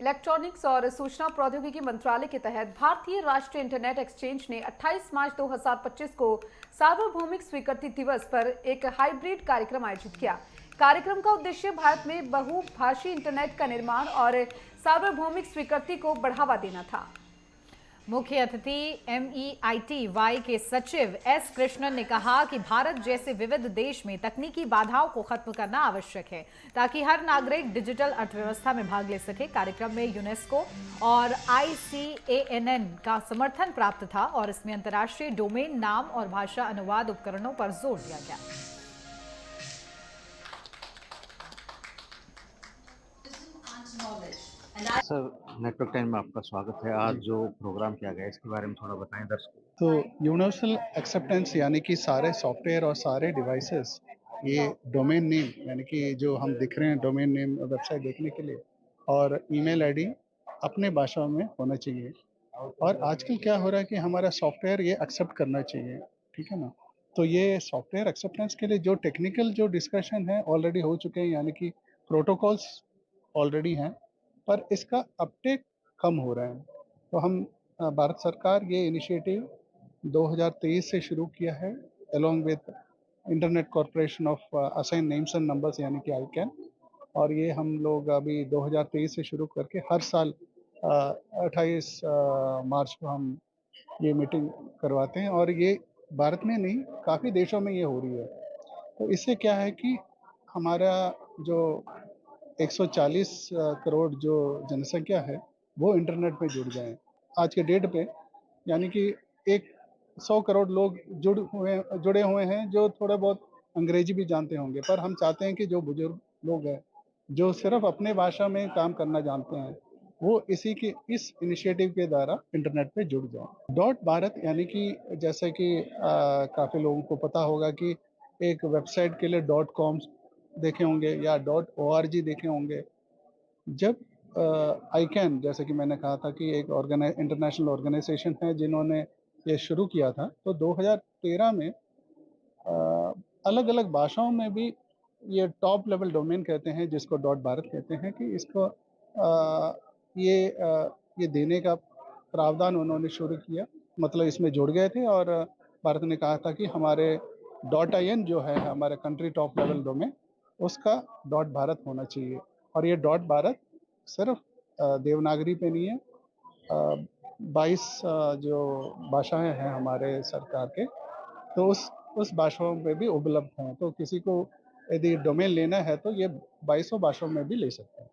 Electronics और सूचना प्रौद्योगिकी मंत्रालय के तहत भारतीय राष्ट्रीय इंटरनेट एक्सचेंज ने 28 मार्च 2025 को सार्वभौमिक स्वीकृति दिवस पर एक हाइब्रिड कार्यक्रम आयोजित किया। कार्यक्रम का उद्देश्य भारत में बहुभाषी इंटरनेट का निर्माण और सार्वभौमिक स्वीकृति को बढ़ावा देना था। मुख्य अतिथि MEITY के सचिव S कृष्णन ने कहा कि भारत जैसे विविध देश में तकनीकी बाधाओं को खत्म करना आवश्यक है ताकि हर नागरिक डिजिटल अर्थव्यवस्था में भाग ले सके। कार्यक्रम में यूनेस्को और ICANN का समर्थन प्राप्त था और इसमें अंतर्राष्ट्रीय डोमेन नाम और भाषा अनुवाद उपकरणों पर जोर दिया गया। सर, नेटवर्क टाइम में आपका स्वागत है। आज जो प्रोग्राम किया गया इसके बारे में थोड़ा बताएं दर्शकों। तो यूनिवर्सल एक्सेप्टेंस यानी कि सारे सॉफ्टवेयर और सारे डिवाइसेस ये डोमेन नेम यानी कि जो हम दिख रहे हैं डोमेन नेम वेबसाइट देखने के लिए और ईमेल आईडी अपने भाषा में होना चाहिए। और आजकल क्या हो रहा है कि हमारा सॉफ्टवेयर ये एक्सेप्ट करना चाहिए, ठीक है ना। तो ये सॉफ्टवेयर एक्सेप्टेंस के लिए जो टेक्निकल जो डिस्कशन है ऑलरेडी हो चुके हैं, यानी कि प्रोटोकॉल्स ऑलरेडी हैं, पर इसका अपटेक कम हो रहा है। तो हम भारत सरकार ये इनिशिएटिव 2023 से शुरू किया है along with internet corporation of assign names and numbers यानी कि ICANN। और ये हम लोग अभी 2023 से शुरू करके हर साल 28 मार्च को हम ये मीटिंग करवाते हैं और ये भारत में नहीं काफ़ी देशों में ये हो रही है। तो इससे क्या है कि हमारा जो 140 करोड़ जो जनसंख्या है वो इंटरनेट में जुड़ जाएं। आज के डेट पे यानी कि 100 करोड़ लोग जुड़े हुए हैं जो थोड़ा बहुत अंग्रेजी भी जानते होंगे, पर हम चाहते हैं कि जो बुजुर्ग लोग हैं जो सिर्फ अपने भाषा में काम करना जानते हैं वो इस इनिशिएटिव के द्वारा इंटरनेट पे जुड़ जाएं। डॉट भारत यानी कि जैसे कि काफ़ी लोगों को पता होगा कि एक वेबसाइट के लिए .com देखे होंगे या .org देखे होंगे। जब ICANN जैसे कि मैंने कहा था कि एक इंटरनेशनल ऑर्गेनाइजेशन है जिन्होंने ये शुरू किया था, तो 2013 में अलग अलग भाषाओं में भी ये टॉप लेवल डोमेन कहते हैं जिसको डॉट भारत कहते हैं कि इसको ये देने का प्रावधान उन्होंने शुरू किया, मतलब इसमें जुड़ गए थे। और भारत ने कहा था कि हमारे .in जो है हमारे कंट्री टॉप लेवल डोमेन उसका डॉट भारत होना चाहिए। और ये डॉट भारत सिर्फ देवनागरी पे नहीं है, 22 जो भाषाएं हैं हमारे सरकार के, तो उस भाषाओं पे भी उपलब्ध हैं। तो किसी को यदि डोमेन लेना है तो ये 22 भाषाओं में भी ले सकते हैं।